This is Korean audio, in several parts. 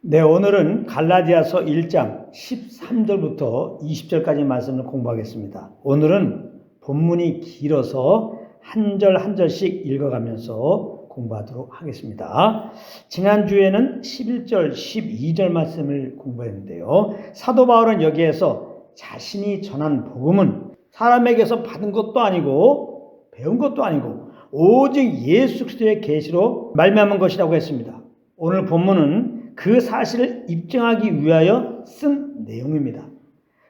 네, 오늘은 갈라디아서 1장 13절부터 20절까지 말씀을 공부하겠습니다. 오늘은 본문이 길어서 한 절 한 절씩 읽어가면서 공부하도록 하겠습니다. 지난주에는 11절, 12절 말씀을 공부했는데요. 사도 바울은 여기에서 자신이 전한 복음은 사람에게서 받은 것도 아니고 배운 것도 아니고 오직 예수 그리스도의 계시로 말미암은 것이라고 했습니다. 오늘 본문은 그 사실을 입증하기 위하여 쓴 내용입니다.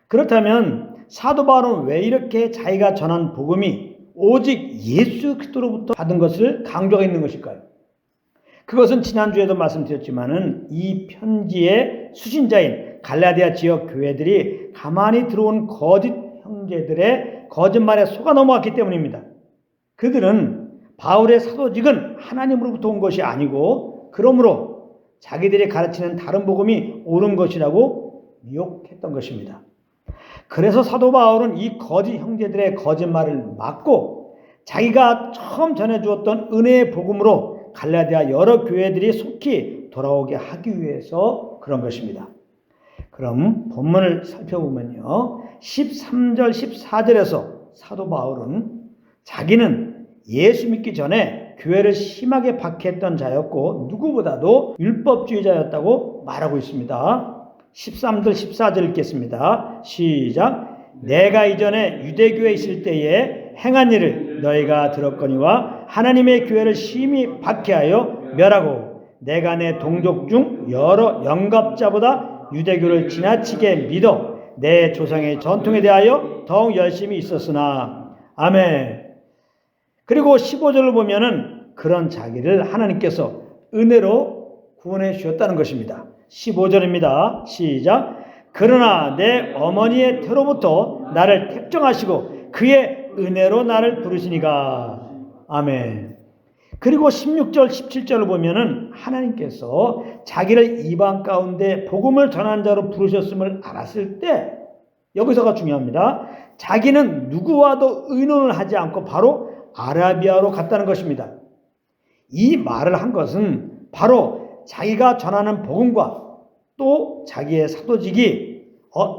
그렇다면 사도 바울은 왜 이렇게 자기가 전한 복음이 오직 예수 그리스도로부터 받은 것을 강조하고 있는 것일까요? 그것은 지난주에도 말씀드렸지만은 이 편지의 수신자인 갈라디아 지역 교회들이 가만히 들어온 거짓 형제들의 거짓말에 속아 넘어갔기 때문입니다. 그들은 바울의 사도직은 하나님으로부터 온 것이 아니고 그러므로 자기들이 가르치는 다른 복음이 옳은 것이라고 미혹했던 것입니다. 그래서 사도 바울은 이 거짓 형제들의 거짓말을 막고 자기가 처음 전해주었던 은혜의 복음으로 갈라디아 여러 교회들이 속히 돌아오게 하기 위해서 그런 것입니다. 그럼 본문을 살펴보면요. 13절 14절에서 사도 바울은 자기는 예수 믿기 전에 교회를 심하게 박해했던 자였고 누구보다도 율법주의자였다고 말하고 있습니다. 13절 14절 읽겠습니다. 시작. 내가 이전에 유대교에 있을 때에 행한 일을 너희가 들었거니와 하나님의 교회를 심히 박해하여 멸하고 내가 내 동족 중 여러 영갑자보다 유대교를 지나치게 믿어 내 조상의 전통에 대하여 더욱 열심히 있었으나 아멘. 그리고 15절을 보면은 그런 자기를 하나님께서 은혜로 구원해 주셨다는 것입니다. 15절입니다. 시작. 그러나 내 어머니의 태로부터 나를 택정하시고 그의 은혜로 나를 부르시니가. 아멘. 그리고 16절 17절을 보면은 하나님께서 자기를 이방 가운데 복음을 전한 자로 부르셨음을 알았을 때 여기서가 중요합니다. 자기는 누구와도 의논을 하지 않고 바로 아라비아로 갔다는 것입니다. 이 말을 한 것은 바로 자기가 전하는 복음과 또 자기의 사도직이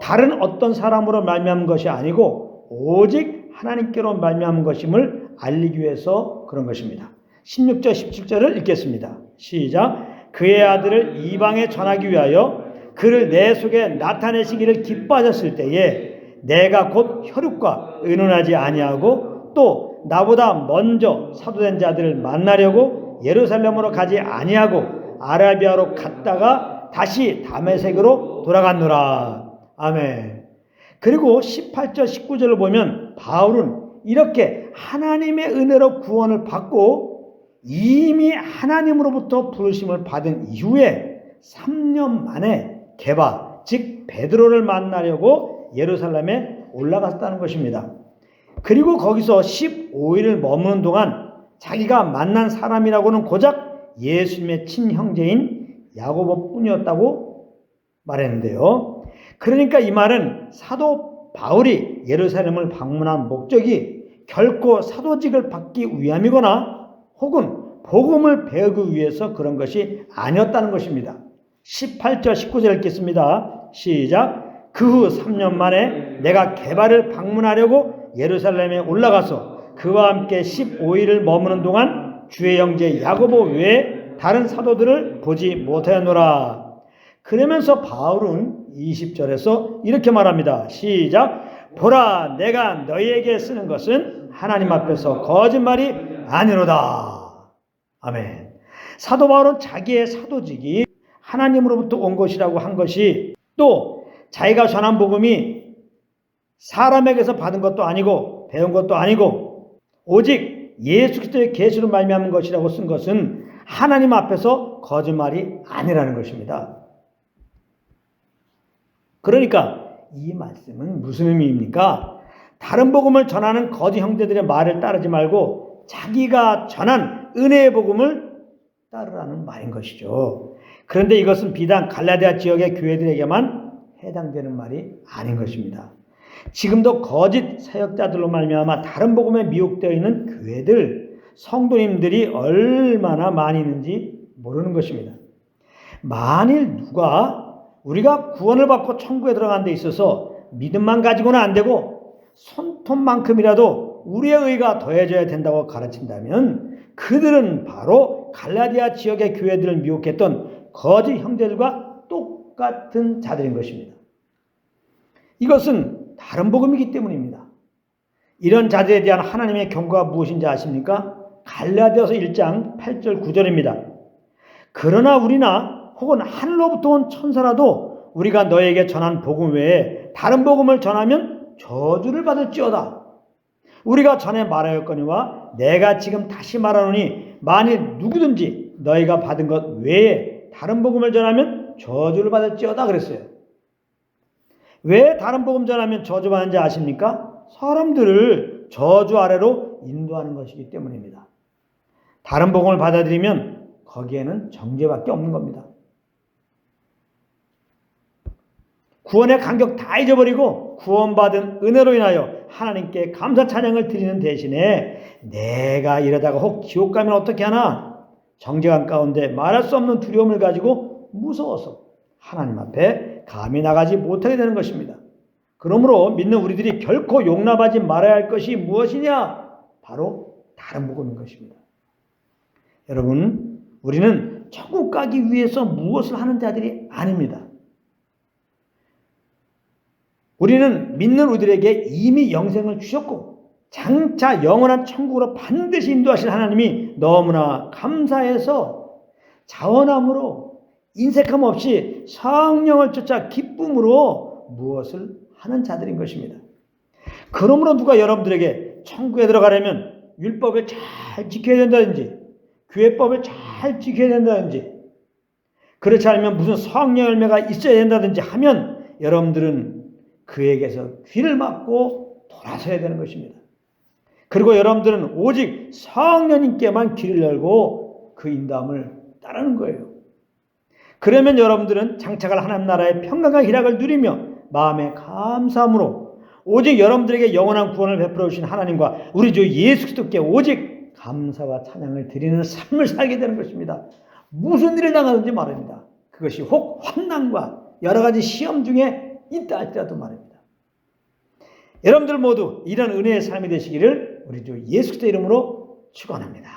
다른 어떤 사람으로 말미암은 것이 아니고 오직 하나님께로 말미암은 것임을 알리기 위해서 그런 것입니다. 16절 17절을 읽겠습니다. 시작. 그의 아들을 이방에 전하기 위하여 그를 내 속에 나타내시기를 기뻐하셨을 때에 내가 곧 혈육과 의논하지 아니하고 또 나보다 먼저 사도된 자들을 만나려고 예루살렘으로 가지 아니하고 아라비아로 갔다가 다시 다메섹으로 돌아갔노라. 아멘. 그리고 18절 19절을 보면 바울은 이렇게 하나님의 은혜로 구원을 받고 이미 하나님으로부터 부르심을 받은 이후에 3년 만에 게바 즉 베드로를 만나려고 예루살렘에 올라갔다는 것입니다. 그리고 거기서 15일을 머무는 동안 자기가 만난 사람이라고는 고작 예수님의 친형제인 야고보뿐이었다고 말했는데요. 그러니까 이 말은 사도 바울이 예루살렘을 방문한 목적이 결코 사도직을 받기 위함이거나 혹은 복음을 배우기 위해서 그런 것이 아니었다는 것입니다. 18절 19절 읽겠습니다. 시작. 그 후 3년 만에 내가 게바를 방문하려고 예루살렘에 올라가서 그와 함께 15일을 머무는 동안 주의 형제 야고보 외에 다른 사도들을 보지 못하였노라. 그러면서 바울은 20절에서 이렇게 말합니다. 시작. 보라, 내가 너희에게 쓰는 것은 하나님 앞에서 거짓말이 아니로다. 아멘. 사도 바울은 자기의 사도직이 하나님으로부터 온 것이라고 한 것이 또 자기가 전한 복음이 사람에게서 받은 것도 아니고 배운 것도 아니고 오직 예수 그리스도의 계시로 말미암은 것이라고 쓴 것은 하나님 앞에서 거짓말이 아니라는 것입니다. 그러니까 이 말씀은 무슨 의미입니까? 다른 복음을 전하는 거짓 형제들의 말을 따르지 말고 자기가 전한 은혜의 복음을 따르라는 말인 것이죠. 그런데 이것은 비단 갈라디아 지역의 교회들에게만 해당되는 말이 아닌 것입니다. 지금도 거짓 사역자들로 말미암아 다른 복음에 미혹되어 있는 교회들, 성도님들이 얼마나 많이 있는지 모르는 것입니다. 만일 누가 우리가 구원을 받고 천국에 들어간 데 있어서 믿음만 가지고는 안 되고 손톱만큼이라도 우리의 의가 더해져야 된다고 가르친다면 그들은 바로 갈라디아 지역의 교회들을 미혹했던 거짓 형제들과 똑같은 자들인 것입니다. 이것은 다른 복음이기 때문입니다. 이런 자들에 대한 하나님의 경고가 무엇인지 아십니까? 갈라디아서 1장 8절 9절입니다. 그러나 우리나 혹은 하늘로부터 온 천사라도 우리가 너에게 전한 복음 외에 다른 복음을 전하면 저주를 받을지어다. 우리가 전에 말하였거니와 내가 지금 다시 말하노니 만일 누구든지 너희가 받은 것 외에 다른 복음을 전하면 저주를 받을지어다 그랬어요. 왜 다른 복음 전하면 저주받는지 아십니까? 사람들을 저주 아래로 인도하는 것이기 때문입니다. 다른 복음을 받아들이면 거기에는 정죄밖에 없는 겁니다. 구원의 간격 다 잊어버리고 구원받은 은혜로 인하여 하나님께 감사 찬양을 드리는 대신에 내가 이러다가 혹 지옥 가면 어떻게 하나 정죄감 가운데 말할 수 없는 두려움을 가지고 무서워서 하나님 앞에 감히 나가지 못하게 되는 것입니다. 그러므로 믿는 우리들이 결코 용납하지 말아야 할 것이 무엇이냐? 바로 다른 복음인 것입니다. 여러분, 우리는 천국 가기 위해서 무엇을 하는 자들이 아닙니다. 우리는 믿는 우리들에게 이미 영생을 주셨고 장차 영원한 천국으로 반드시 인도하실 하나님이 너무나 감사해서 자원함으로 인색함 없이 성령을 쫓아 기쁨으로 무엇을 하는 자들인 것입니다. 그러므로 누가 여러분들에게 천국에 들어가려면 율법을 잘 지켜야 된다든지 교회법을 잘 지켜야 된다든지 그렇지 않으면 무슨 성령 열매가 있어야 된다든지 하면 여러분들은 그에게서 귀를 막고 돌아서야 되는 것입니다. 그리고 여러분들은 오직 성령님께만 귀를 열고 그 인도함을 따르는 거예요. 그러면 여러분들은 장차갈 하나님 나라의 평강과 희락을 누리며 마음의 감사함으로 오직 여러분들에게 영원한 구원을 베풀어 주신 하나님과 우리 주 예수 그리스도께 오직 감사와 찬양을 드리는 삶을 살게 되는 것입니다. 무슨 일을 당하든지 말입니다. 그것이 혹 환난과 여러 가지 시험 중에 있다 할지라도 말입니다. 여러분들 모두 이런 은혜의 삶이 되시기를 우리 주 예수 그리스도 이름으로 축원합니다.